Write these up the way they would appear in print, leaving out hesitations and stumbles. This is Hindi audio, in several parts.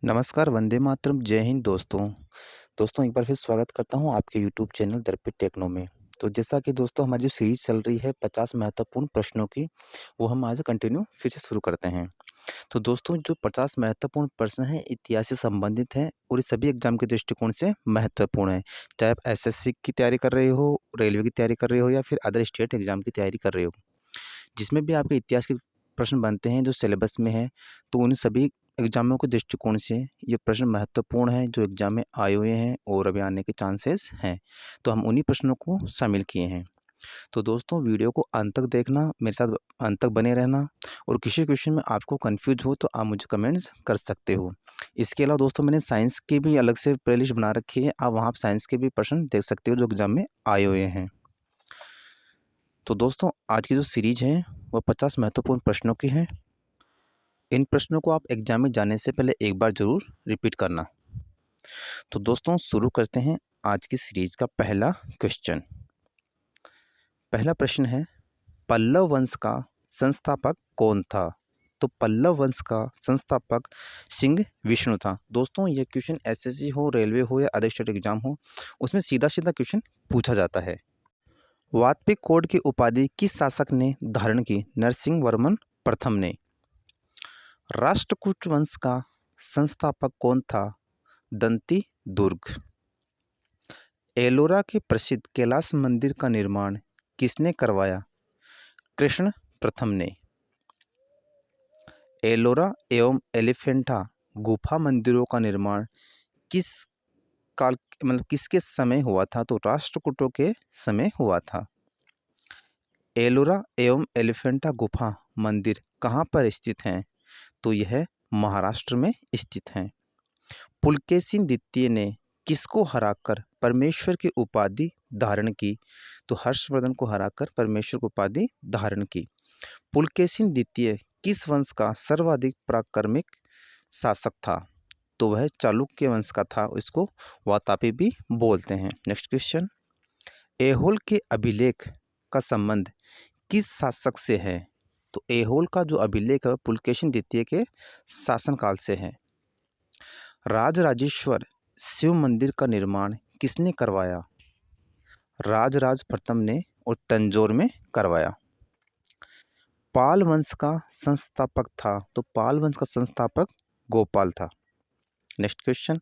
नमस्कार, वंदे मातरम, जय हिंद दोस्तों। दोस्तों एक बार फिर स्वागत करता हूँ आपके यूट्यूब चैनल दर्पित टेक्नो में। तो जैसा कि दोस्तों हमारी जो सीरीज़ चल रही है 50 महत्वपूर्ण प्रश्नों की, वो हम आज कंटिन्यू फिर से शुरू करते हैं। तो दोस्तों जो 50 महत्वपूर्ण प्रश्न हैं इतिहास से संबंधित हैं और ये सभी एग्जाम के दृष्टिकोण से महत्वपूर्ण हैं। चाहे आप एसएससी की तैयारी कर रहे हो, रेलवे की तैयारी कर रहे हो या फिर अदर स्टेट एग्जाम की तैयारी कर रहे हो। जिसमें भी आपके इतिहास के प्रश्न बनते हैं जो सिलेबस में है, तो उन सभी एग्जामों के दृष्टिकोण से ये प्रश्न महत्वपूर्ण हैं जो एग्जाम में आए हुए हैं और अभी आने के चांसेस हैं। तो हम उन्हीं प्रश्नों को शामिल किए हैं। तो दोस्तों वीडियो को अंत तक देखना, मेरे साथ अंत तक बने रहना और किसी क्वेश्चन में आपको कंफ्यूज हो तो आप मुझे कमेंट्स कर सकते हो। इसके अलावा दोस्तों मैंने साइंस की भी अलग से प्लेलिस्ट बना रखी है, आप वहाँ साइंस के भी प्रश्न देख सकते हो जो एग्जाम में आए हुए हैं। तो दोस्तों आज की जो सीरीज है वह 50 महत्वपूर्ण प्रश्नों की है। इन प्रश्नों को आप एग्जाम में जाने से पहले एक बार जरूर रिपीट करना। तो दोस्तों शुरू करते हैं आज की सीरीज का पहला क्वेश्चन। पहला प्रश्न है, पल्लव वंश का संस्थापक कौन था? तो पल्लव वंश का संस्थापक सिंह विष्णु था। दोस्तों ये क्वेश्चन एसएससी हो, रेलवे हो या अदर स्टेट एग्जाम हो, उसमें सीधा सीधा क्वेश्चन पूछा जाता है। वाजपेयी कोड की उपाधि किस शासक ने धारण की? नरसिंह वर्मन प्रथम ने। राष्ट्रकूट वंश का संस्थापक कौन था? दंती दुर्ग। एलोरा के प्रसिद्ध कैलाश मंदिर का निर्माण किसने करवाया? कृष्ण प्रथम ने। एलोरा एवं एलिफेंटा गुफा मंदिरों का निर्माण किस काल किसके समय हुआ था? तो राष्ट्रकूटों के समय हुआ था। एलोरा एवं एलिफेंटा गुफा मंदिर कहाँ पर स्थित हैं? तो यह महाराष्ट्र में स्थित हैं। पुलकेशिन द्वितीय ने किसको हराकर परमेश्वर की उपाधि धारण की? तो हर्षवर्धन को हराकर परमेश्वर की उपाधि धारण की। पुलकेशिन द्वितीय किस वंश का सर्वाधिक पराक्रमिक शासक था? तो वह चालुक्य वंश का था, इसको वातापी भी बोलते हैं। नेक्स्ट क्वेश्चन, ऐहोल के अभिलेख का संबंध किस शासक से है? तो ऐहोल का जो अभिलेख है पुलकेशिन द्वितीय के शासनकाल से है। राजराजेश्वर शिव मंदिर का निर्माण किसने करवाया? राजराज प्रथम ने और तंजौर में करवाया। पाल वंश का संस्थापक था? तो पाल वंश का संस्थापक गोपाल था। नेक्स्ट क्वेश्चन,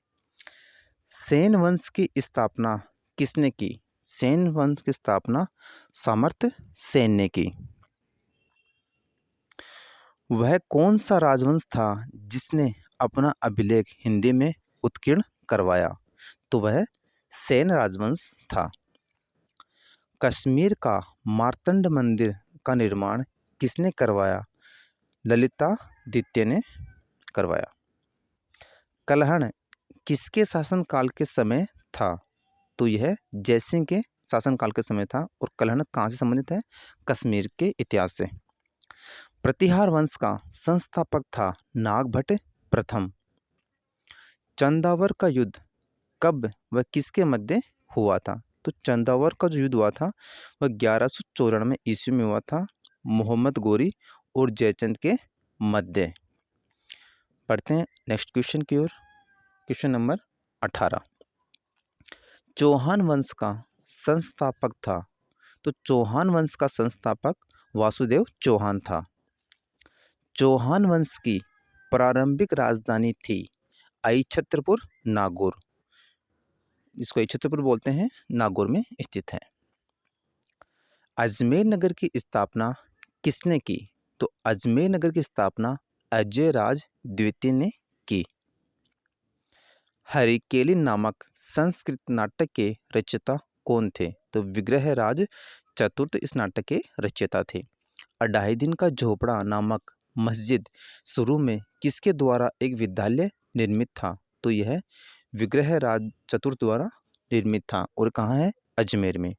सेन वंश की स्थापना किसने की? सेन वंश की स्थापना सामर्थ्य सेन ने की। वह कौन सा राजवंश था जिसने अपना अभिलेख हिंदी में उत्कीर्ण करवाया? तो वह सेन राजवंश था। कश्मीर का मार्तंड मंदिर का निर्माण किसने करवाया? ललिता द्वितीय ने करवाया। कलहण किसके शासनकाल के समय था? तो यह जयसिंह के शासनकाल के समय था। और कलहण कहाँ से संबंधित है? कश्मीर के इतिहास से। प्रतिहार वंश का संस्थापक था नागभट्ट प्रथम। चंदावर का युद्ध कब व किसके मध्य हुआ था? तो चंदावर का जो युद्ध हुआ था वह 1194 ईस्वी में हुआ था, मोहम्मद गोरी और जयचंद के मध्य। पढ़ते हैं नेक्स्ट क्वेश्चन की ओर। क्वेश्चन नंबर 18, चौहान वंश का संस्थापक था? तो चौहान वंश का संस्थापक वासुदेव चौहान था। चौहान वंश की प्रारंभिक राजधानी थी अहिच्छत्रपुर नागौर, जिसको अहिच्छत्रपुर बोलते हैं, नागौर में स्थित है। अजमेर नगर की स्थापना किसने की? तो अजमेर नगर की स्थापना अजय राज द्वितीय ने की। हरिकेली नामक संस्कृत नाटक के रचयिता कौन थे? तो विग्रहराज चतुर्थ इस नाटक के रचयिता थे। अढ़ाई दिन का झोपड़ा नामक मस्जिद शुरू में किसके द्वारा एक विद्यालय निर्मित था? तो यह विग्रहराज चतुर्थ द्वारा निर्मित था और कहाँ है? अजमेर में।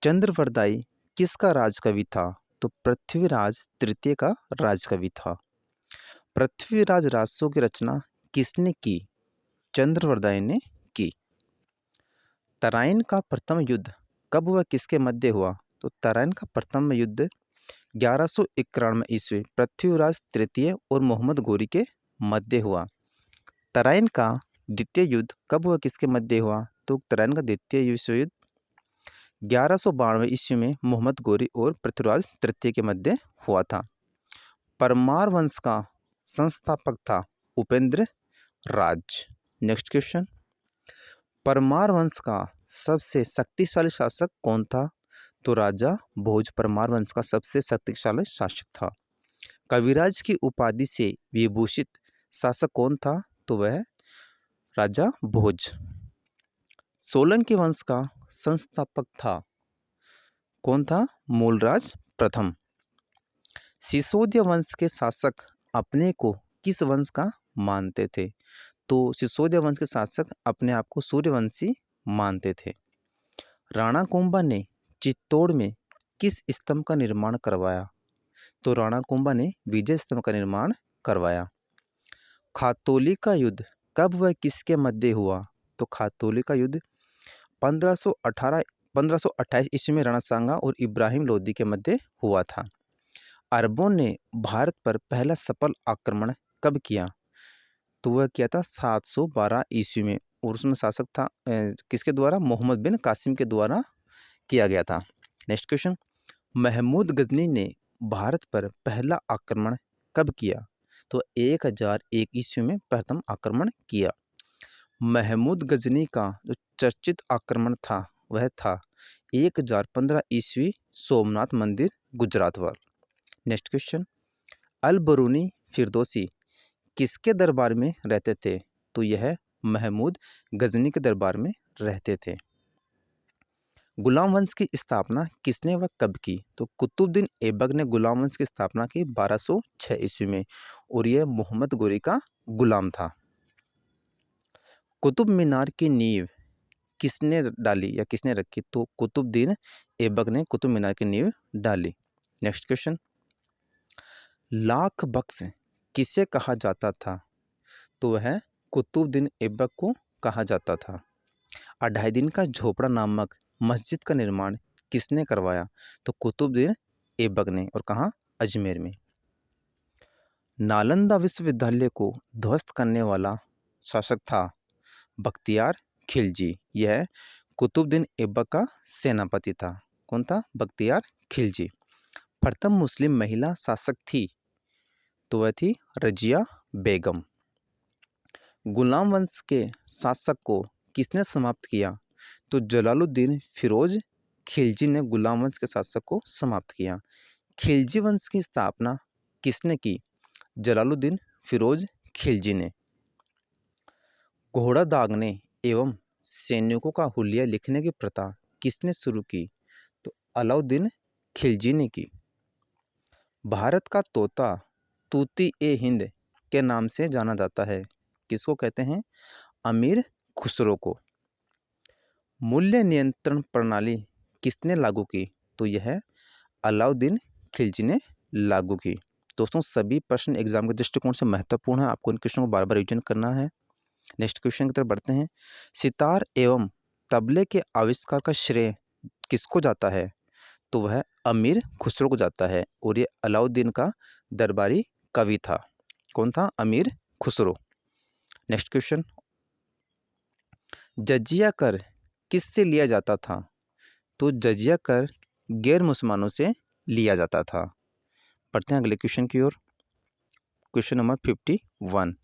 चंद्रवरदाई किसका राजकवि था? तो पृथ्वीराज तृतीय का राजकवि था। पृथ्वीराज राजसों की रचना किसने की? चंद्रवरदाई ने की। तराइन का प्रथम युद्ध कब व किसके मध्य हुआ? तो तराइन का प्रथम युद्ध 1191 ईस्वी पृथ्वीराज तृतीय और मोहम्मद गोरी के मध्य हुआ। तराइन का द्वितीय युद्ध कब हुआ, किसके मध्य हुआ? तो तराइन का द्वितीय विश्व युद्ध 1192 ईस्वी में मोहम्मद गोरी और पृथ्वीराज तृतीय के मध्य हुआ था। परमार वंश का संस्थापक था उपेंद्र राज। नेक्स्ट क्वेश्चन, परमार वंश का सबसे शक्तिशाली शासक कौन था? तो राजा भोज परमार वंश का सबसे शक्तिशाली शासक था। कविराज की उपाधि से विभूषित शासक कौन था? तो वह राजा भोज। सोलंकी वंश का संस्थापक था कौन था? मूलराज प्रथम। सिसोदिया वंश के शासक अपने को किस वंश का मानते थे? तो सिसोदिया वंश के शासक अपने आप को सूर्यवंशी मानते थे। राणा कुंभा ने चित्तौड़ में किस स्तंभ का निर्माण करवाया? तो राणा कुंभा ने विजय स्तंभ का निर्माण करवाया। खातौली का युद्ध कब व किसके मध्य हुआ? तो खातौली का युद्ध 1528 ईस्वी में राणा सांगा और इब्राहिम लोदी के मध्य हुआ था। अरबों ने भारत पर पहला सफल आक्रमण कब किया? तो वह किया था 712 ईस्वी में, और उसमें शासक था किसके द्वारा? मोहम्मद बिन कासिम के द्वारा किया गया था। नेक्स्ट क्वेश्चन, महमूद गजनी ने भारत पर पहला आक्रमण कब किया? तो 1001 ईस्वी में प्रथम आक्रमण किया। महमूद गजनी का जो चर्चित आक्रमण था वह था 1015 ईस्वी सोमनाथ मंदिर गुजरात पर। नेक्स्ट क्वेश्चन, अल बरूनी फिरदौसी किसके दरबार में रहते थे? तो यह महमूद गजनी के दरबार में रहते थे। गुलाम वंश की स्थापना किसने व कब की? तो कुतुबुद्दीन ऐबक ने गुलाम वंश की स्थापना की 1206 ईस्वी में, और यह मोहम्मद गोरी का गुलाम था। कुतुब मीनार की नींव किसने डाली या किसने रखी? तो कुतुबुद्दीन ऐबक ने कुतुब मीनार की नींव डाली। नेक्स्ट क्वेश्चन, लाख बख्श किसे कहा जाता था? तो वह कुतुबुद्दीन ऐबक को कहा जाता था। 2.5 दिन का झोपड़ा नामक मस्जिद का निर्माण किसने करवाया? तो कुतुबुद्दीन ऐबक ने, और कहाँ? अजमेर में। नालंदा विश्वविद्यालय को ध्वस्त करने वाला शासक था बख्तियार खिलजी। यह कुतुबुद्दीन ऐबक का सेनापति था। कौन था? बख्तियार खिलजी। प्रथम मुस्लिम महिला शासक थी तो वह थी रजिया बेगम। गुलाम वंश के शासक को किसने समाप्त किया? तो जलालुद्दीन फिरोज खिलजी ने गुलाम वंश के शासक को समाप्त किया। खिलजी वंश की स्थापना किसने की? जलालुद्दीन फिरोज खिलजी ने। घोड़ा दागने एवं सैनिकों का हुलिया लिखने की प्रथा किसने शुरू की? तो अलाउद्दीन खिलजी ने की। भारत का तोता तूती ए हिंद के नाम से जाना जाता है। किसको कहते हैं? अमीर खुसरो को। मूल्य नियंत्रण प्रणाली किसने लागू की? तो यह अलाउद्दीन खिलजी ने लागू की। दोस्तों, सभी प्रश्न एग्जाम के दृष्टिकोण से महत्वपूर्ण है, आपको इन क्वेश्चन को बार बार रिवीजन करना है। नेक्स्ट क्वेश्चन की तरफ बढ़ते हैं। सितार एवं तबले के आविष्कार का श्रेय किसको जाता है? तो वह अमीर खुसरो को जाता है, और ये अलाउद्दीन का दरबारी कवि था। कौन था? अमीर खुसरो। नेक्स्ट क्वेश्चन, जजिया कर किससे लिया जाता था? तो जजिया कर गैर मुसलमानों से लिया जाता था। पढ़ते हैं अगले क्वेश्चन की ओर। क्वेश्चन नंबर 51,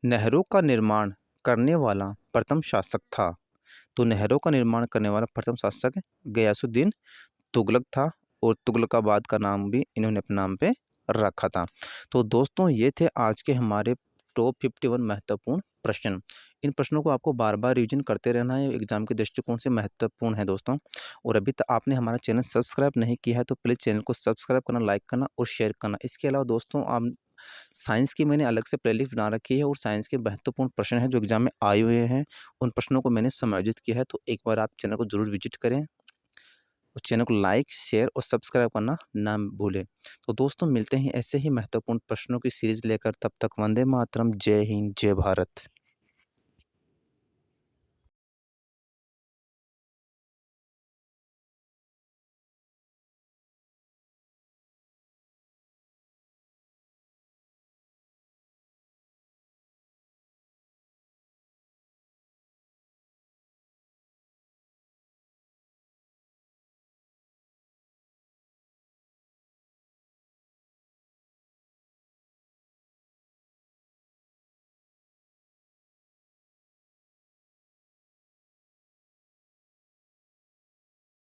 नहरों का निर्माण करने वाला प्रथम शासक था। तो नहरों का निर्माण करने वाला प्रथम शासक गयासुद्दीन तुगलक था, और तुगलकाबाद का नाम भी इन्होंने अपने नाम पे रखा था। तो दोस्तों, ये थे आज के हमारे टॉप 51 महत्वपूर्ण प्रश्न। इन प्रश्नों को आपको बार बार रिवीजन करते रहना है, एग्जाम के दृष्टिकोण से महत्वपूर्ण है दोस्तों। और अभी तक आपने हमारा चैनल सब्सक्राइब नहीं किया है तो प्लीज़ चैनल को सब्सक्राइब करना, लाइक करना और शेयर करना। इसके अलावा दोस्तों, आप साइंस की मैंने अलग से प्लेलिस्ट बना रखी है, और साइंस के महत्वपूर्ण प्रश्न हैं जो एग्जाम में आए हुए हैं, उन प्रश्नों को मैंने समायोजित किया है। तो एक बार आप चैनल को जरूर विजिट करें, उस चैनल को लाइक, शेयर और सब्सक्राइब करना ना भूलें। तो दोस्तों, मिलते हैं ऐसे ही महत्वपूर्ण प्रश्नों की सीरीज लेकर। तब तक वंदे मातरम, जय हिंद, जय भारत।